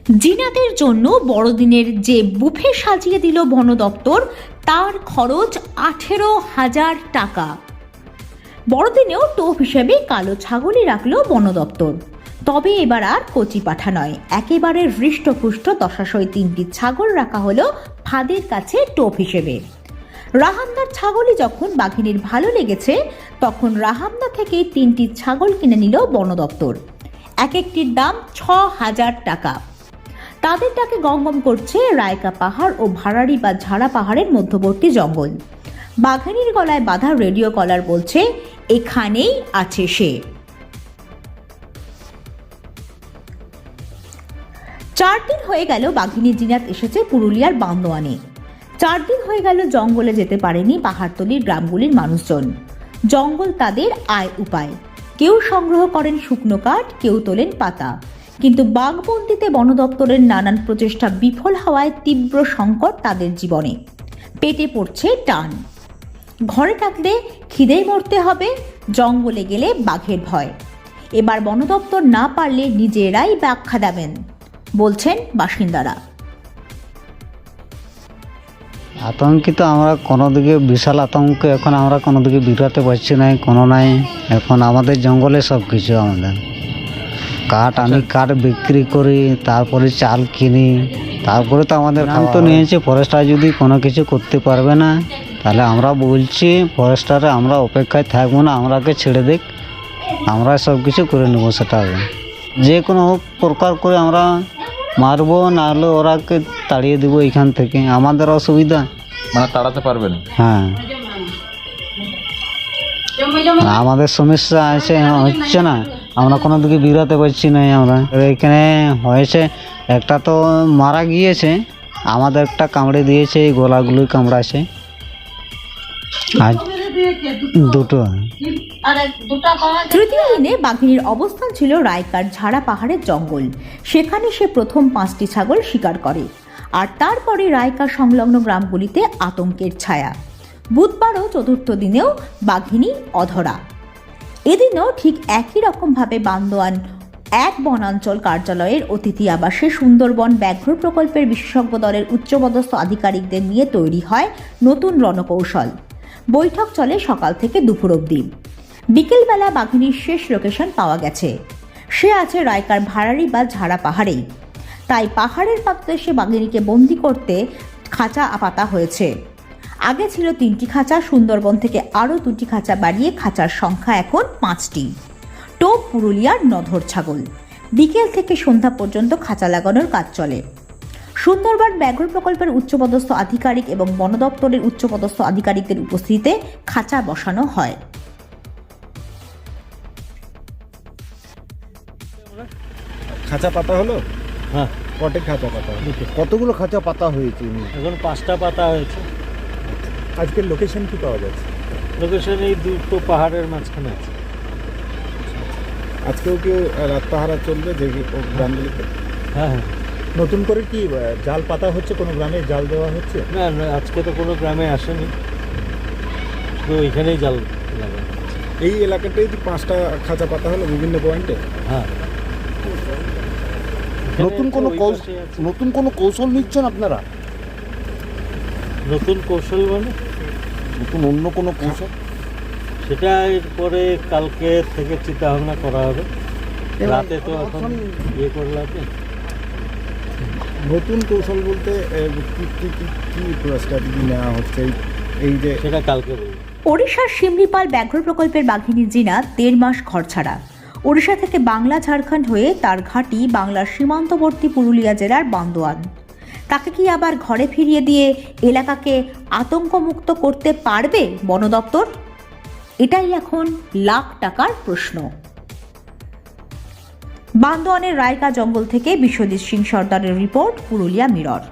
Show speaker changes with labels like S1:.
S1: জিনাতের জন্য বড়দিনের যে বুফে সাজিয়ে দিল বন দপ্তর, তার খরচ 18,000 টাকা। বড়দিনেও টোপ হিসেবে কালো ছাগলই রাখল বন দপ্তর। তবে এবার আর কচি পাঠা নয়, একেবারে হৃষ্টপুষ্ট দশাশয় 3টি ছাগল রাখা হলো ফাঁদের কাছে টোপ হিসেবে। রাহামদার ছাগলই যখন বাঘিনীর ভালো লেগেছে, তখন রাহামদা থেকেই 3টি ছাগল কিনে নিল বন দপ্তর। এক একটির দাম 6,000 টাকা। তাদের ডাকে গমগম করছে রায়কা পাহাড় ও ভাড়াড়ি বা ঝাড়া পাহাড়ের মধ্যবর্তী জঙ্গল। বাঘানির গলায় বাঁধা রেডিও কলার বলছে, এখানেই আছে সে। 4 দিন হয়ে গেল বাঘিনী জিনাত এসেছে পুরুলিয়ার বান্দোয়ানে। 4 দিন হয়ে গেল জঙ্গলে যেতে পারেনি পাহাড়তলির গ্রামগুলির মানুষজন। জঙ্গল তাদের আয় উপায়। কেউ সংগ্রহ করেন শুকনো কাঠ, কেউ তোলেন পাতা। কিন্তু বাঘবন্দিতে বন দপ্তরের নানান প্রচেষ্টা বিফল হওয়ায় তীব্র সংকট তাদের জীবনে। পেটে পড়ছে টান। ঘরে থাকলে খিদেই মরতে হবে, জঙ্গলে গেলে বাঘের ভয়। এবার বন দপ্তর না পারলে নিজেরাই বাঘ খাদাবেন বলছেন বাসিন্দারা।
S2: আতঙ্কিত আমরা কোনো দিকে বিশাল আতঙ্ক, এখন আমরা কোনো দিকে বিরাতে পারছি না, কোনো নাই। এখন আমাদের জঙ্গলে সব কিছু, আমাদের কাঠ আনি, কাঠ বিক্রি করি, তারপরে চাল কিনি, তারপরে তো আমাদের তো নিয়েছে। ফরেস্টার যদি কোনো কিছু করতে পারবে না, তাহলে আমরা বলছি ফরেস্টারে আমরা অপেক্ষায় থাকবো না, আমরাকে ছেড়ে দিক, আমরা সব কিছু করে নেবো। সেটা যে কোনো প্রকার করে আমরা মারবো, না হলে ওরাকে তাড়িয়ে দেবো এখান থেকে। আমাদের অসুবিধা,
S3: মানে তাড়াতে পারবেন?
S2: হ্যাঁ, আমাদের সমস্যা আছে, হচ্ছে না, আমরা কোনো দিকে বিরাতে পারছি না। আমরা এখানে হয়েছে, একটা তো মারা গিয়েছে, আমাদের একটা কামড়ে দিয়েছে, এই গলাগুলোই কামড়াছে, আর দুটো।
S1: তৃতীয় দিনে বাঘিনীর অবস্থান ছিল রায়কার ঝাড়া পাহাড়ের জঙ্গল। সেখানে সে প্রথম 5টি ছাগল শিকার করে, আর তারপরে রায়কা সংলগ্ন গ্রামগুলিতে আতঙ্কের ছায়া। বুধবারও চতুর্থ দিনেও বাঘিনী অধরা। এদিনও ঠিক একই রকমভাবে বান্দোয়ান 1 বনাঞ্চল কার্যালয়ের অতিথি আবাসে সুন্দরবন ব্যাঘ্র প্রকল্পের বিশেষজ্ঞ দলের উচ্চপদস্থ আধিকারিকদের নিয়ে তৈরি হয় নতুন রণকৌশল। বৈঠক চলে সকাল থেকে দুপুর অবধি। বিকেলবেলা বাঘিনীর শেষ লোকেশন পাওয়া গেছে। সে আছে রায়কার ভাড়াড়ি বা ঝাড়া পাহাড়েই। তাই পাহাড়ের পাদদেশে বাঘিনীকে বন্দি করতে খাঁচা পাতা হয়েছে। আগে ছিল 3টি খাঁচা, সুন্দরবন থেকে আরও 2টি খাঁচা বাড়িয়ে খাঁচার সংখ্যা এখন 5টি। টোপ পুরুলিয়ার নধর ছাগল। বিকেল থেকে সন্ধ্যা পর্যন্ত খাঁচা লাগানোর কাজ চলে। সুন্দরবন ব্যাঘ্র প্রকল্পের উচ্চপদস্থ আধিকারিক এবং বন দপ্তরের উচ্চপদস্থ আধিকারিকদের উপস্থিতিতে খাঁচা বসানো হয়।
S4: খাঁচা পাতা হলো?
S5: হ্যাঁ,
S4: কটে খাঁচা পাতা? কতগুলো খাঁচা পাতা হয়েছে?
S5: এখন 5টা পাতা হয়েছে।
S4: আজকের লোকেশন কি পাওয়া যাচ্ছে?
S5: লোকেশন এই দুটো পাহাড়ের মাঝখানে আছে।
S4: আজকেও কি রাত পাহারা চলবে যে গ্রামগুলিতে?
S5: হ্যাঁ হ্যাঁ।
S4: নতুন করে কি জাল পাতা হচ্ছে? কোনো গ্রামে জাল দেওয়া হচ্ছে?
S5: না না, আজকে তো কোনো গ্রামে আসেনি, তো এখানেই জাল লাগানো।
S4: এই এলাকাটাই যে 5টা খাঁচা পাতা হলো বিভিন্ন পয়েন্টে?
S5: হ্যাঁ।
S4: নতুন কোনো কৌশল নিচ্ছেন আপনারা?
S5: নতুন কৌশল মানে
S4: নতুন অন্য কোনো কৌশল?
S5: সেটা এরপরে কালকে থেকে চিন্তা ভাবনা করা হবে। রাতে তো এখন ইয়ে করে লাগে।
S4: নতুন কৌশল বলতে কি স্ট্র্যাটেজি নেওয়া হচ্ছে এই যে?
S5: সেটা কালকে বলবো।
S1: ওড়িশার শিমলিপাল ব্যাঘ্র প্রকল্পের বাঘিনী জিনাত 1.5 মাস ঘর ছাড়া। ওড়িশা থেকে বাংলা ঝাড়খণ্ড হয়ে তার ঘাঁটি বাংলার সীমান্তবর্তী পুরুলিয়া জেলার বান্দোয়ান। তাকে কি আবার ঘরে ফিরিয়ে দিয়ে এলাকাকে আতঙ্কমুক্ত করতে পারবে বন দপ্তর? এটাই এখন লাখ টাকার প্রশ্ন। বান্দোয়ানের রায়কা জঙ্গল থেকে বিশ্বজিৎ সিং সর্দারের রিপোর্ট, পুরুলিয়া মিরর।